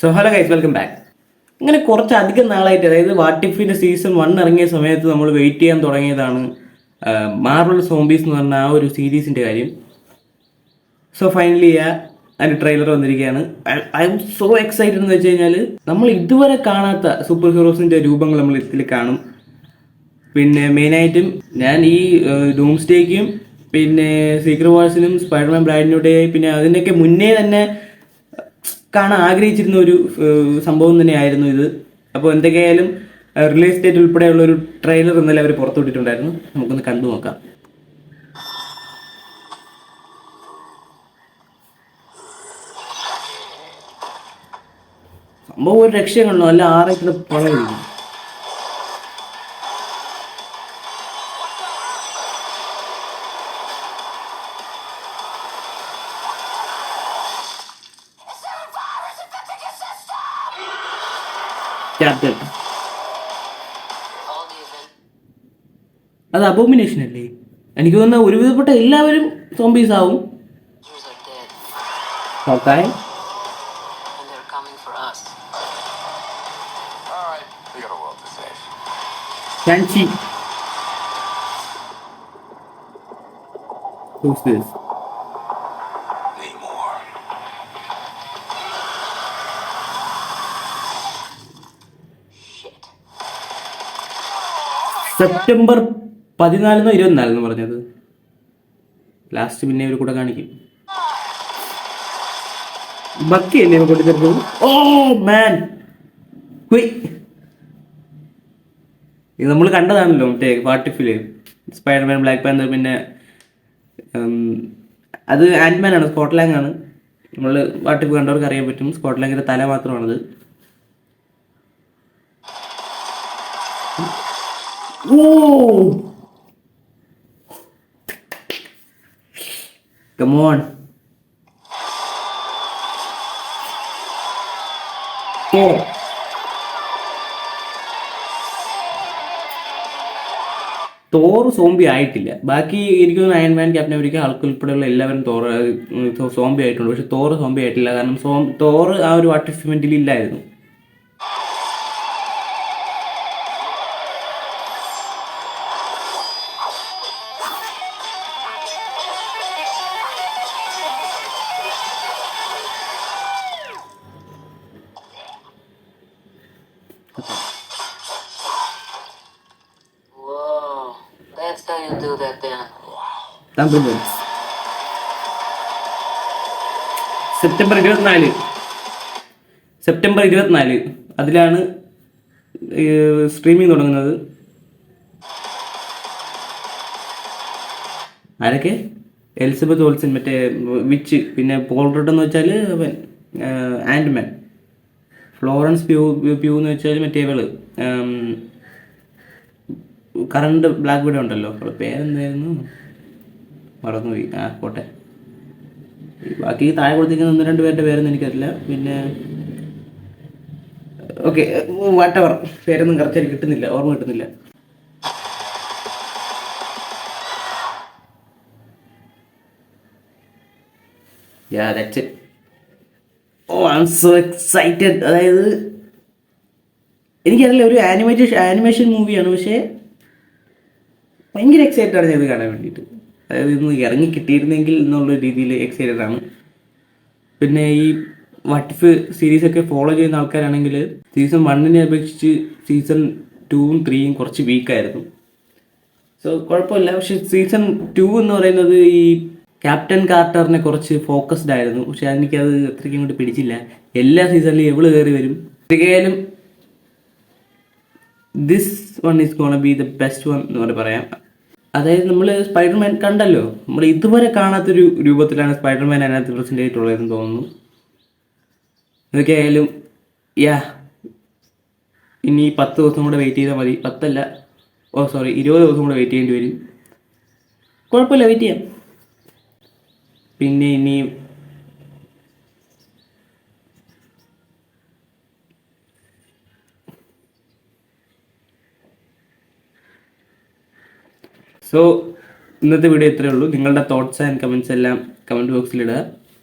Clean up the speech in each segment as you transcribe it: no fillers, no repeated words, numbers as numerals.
So hello guys, welcome back. ഇങ്ങനെ കുറച്ചധികം നാളായിട്ട്, അതായത് വാട്ട് ഇഫിൻ്റെ സീസൺ 1 ഇറങ്ങിയ സമയത്ത് നമ്മൾ വെയിറ്റ് ചെയ്യാൻ തുടങ്ങിയതാണ് മാർവൽ സോംബീസ് എന്ന് പറഞ്ഞ ആ ഒരു സീരീസിൻ്റെ കാര്യം. സോ ഫൈനലി അതിൻ്റെ ട്രെയിലർ വന്നിരിക്കുകയാണ്. ഐ എം സോ എക്സൈറ്റഡ് എന്ന് വെച്ച് കഴിഞ്ഞാൽ നമ്മൾ ഇതുവരെ കാണാത്ത സൂപ്പർ ഹീറോസിൻ്റെ രൂപങ്ങൾ നമ്മൾ ഇതിൽ കാണും. പിന്നെ മെയിനായിട്ടും ഞാൻ ഈ ഡൂംസ്ഡേക്കും പിന്നെ സീക്രട്ട് വാഴ്സിനും സ്പൈഡർമാൻ ബ്രാൻഡിനൂടെ പിന്നെ അതിൻ്റെയൊക്കെ മുന്നേ തന്നെ കാണാൻ ആഗ്രഹിച്ചിരുന്ന ഒരു സംഭവം തന്നെയായിരുന്നു ഇത്. അപ്പോൾ എന്തൊക്കെയായാലും റിലീസ് ഡേറ്റ് ഉൾപ്പെടെയുള്ള ഒരു ട്രെയിലർ ഇന്നലെ അവർ പുറത്തുവിട്ടിട്ടുണ്ടായിരുന്നു. നമുക്കൊന്ന് കണ്ടു നോക്കാം. സംഭവം ഒരു രക്ഷയും കണ്ടോ, നല്ല ആറേക്കുള്ള പണം. അത് അബോമിനേഷൻ അല്ലേ? എനിക്ക് തോന്നുന്ന ഒരുവിധപ്പെട്ട എല്ലാവരും സോംബീസ് ആവും. Who's this? സെപ്റ്റംബർ 14 24 പറഞ്ഞത്. ലാസ്റ്റ് പിന്നെ ഇവർ കൂടെ കാണിക്കും. ബക്കിയല്ലേ കൊണ്ടുതരുന്നത്? ഓ മാൻ, ഇത് നമ്മൾ കണ്ടതാണല്ലോ മറ്റേ വാട്ടിഫില് സ്പൈഡർമാൻ, ബ്ലാക്ക് പാന്തർ, പിന്നെ അത് ആൻഡ്മാൻ ആണ്, സ്കോട്ട്ലാൻഡ് ആണ്. നമ്മൾ വാട്ടിഫ് കണ്ടവർക്ക് അറിയാൻ പറ്റും, സ്കോട്ട്ലാൻഡിന്റെ തല മാത്രമാണത്. Oh! Come on. Thor. Thor zombie ആയിട്ടില്ല. ബാക്കി എനിക്ക് തോന്നുന്നു അയൺമാൻ, ക്യാപ്റ്റൻ അമേരിക്ക, ഹൾക്ക് ഉൾപ്പെടെയുള്ള എല്ലാവരും സോംബി ആയിട്ടുണ്ട്. പക്ഷെ തോർ സോംബി ആയിട്ടില്ല. കാരണം തോർ ആ ഒരു അഡ്ജസ്റ്റ്മെന്റിൽ ഇല്ലായിരുന്നു. That's how you do that then. September 24 അതിലാണ് സ്ട്രീമിംഗ് തുടങ്ങുന്നത്. ആരൊക്കെ? എലിസബത്ത് ഓൾസൺ, മറ്റേ വിച്ച്, പിന്നെ പോൾ റഡ് എന്ന് വെച്ചാൽ ആൻഡ്മാൻ, ഫ്ലോറൻസ് പ്യൂ എന്ന് വെച്ചാൽ മറ്റേ ഇവള് കറണ്ട് ബ്ലാക്ക് വിഡോ ഉണ്ടല്ലോ, അവളുടെ പേരെന്തായിരുന്നു മറന്നുപോയി. പോട്ടെ. ബാക്കി താഴെ കൊടുത്തിരിക്കുന്ന 1-2 പേരുടെ പേരൊന്നും എനിക്കറിയില്ല. പിന്നെ ഓക്കെ, വാട്ടവർ, പേരൊന്നും കറക്റ്റായിട്ട് കിട്ടുന്നില്ല, ഓർമ്മ കിട്ടുന്നില്ല. Yeah, that's it. Oh, I'm so excited. അതായത് എനിക്കറിയില്ല, ഒരു ആനിമേഷൻ മൂവിയാണ്, പക്ഷേ ഭയങ്കര എക്സൈറ്റഡ് ആണ് ഇത് കാണാൻ വേണ്ടിയിട്ട്. അതായത് ഇന്ന് ഇറങ്ങി കിട്ടിയിരുന്നെങ്കിൽ എന്നുള്ള രീതിയിൽ എക്സൈറ്റഡ് ആണ്. പിന്നെ ഈ വട്ടിഫ് സീരീസൊക്കെ ഫോളോ ചെയ്യുന്ന ആൾക്കാരാണെങ്കിൽ സീസൺ 1 അപേക്ഷിച്ച് സീസൺ 2ഉം 3ഉം കുറച്ച് വീക്കായിരുന്നു. സോ കുഴപ്പമില്ല. പക്ഷെ സീസൺ 2 എന്ന് പറയുന്നത് ഈ ക്യാപ്റ്റൻ കാർട്ടറിനെ കുറച്ച് ഫോക്കസ്ഡ് ആയിരുന്നു. പക്ഷെ എനിക്കത് അത്രയ്ക്കും കൊണ്ട് പിടിച്ചില്ല. എല്ലാ സീസണിലും എവള് കയറി വരും. ഒരിക്കലും this one is gonna B the best one എന്ന് പറയാം. അതായത് നമ്മൾ സ്പൈഡർമാൻ കണ്ടല്ലോ, നമ്മൾ ഇതുവരെ കാണാത്തൊരു രൂപത്തിലാണ് സ്പൈഡർമാൻ അതിനകത്ത് പ്രസന്റ് ചെയ്തിട്ടുള്ളതെന്ന് തോന്നുന്നു. ഇതൊക്കെയായാലും ഇനി 10 ദിവസം കൂടെ വെയിറ്റ് ചെയ്താൽ മതി. 20 ദിവസം കൂടെ വെയിറ്റ് ചെയ്യേണ്ടി വരും. കുഴപ്പമില്ല, വെയിറ്റ് ചെയ്യാം. പിന്നെ ഇനി സോ ഇന്നത്തെ വീഡിയോ ഇത്രയേ ഉള്ളൂ. നിങ്ങളുടെ തോട്ട്സ് ആൻഡ് കമൻറ്റ്സ് എല്ലാം കമൻറ്റ് ബോക്സിലിടുക.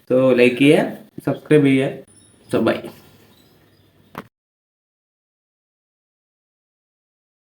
സോ ലൈക്ക് ചെയ്യുക, സബ്സ്ക്രൈബ് ചെയ്യുക. So by.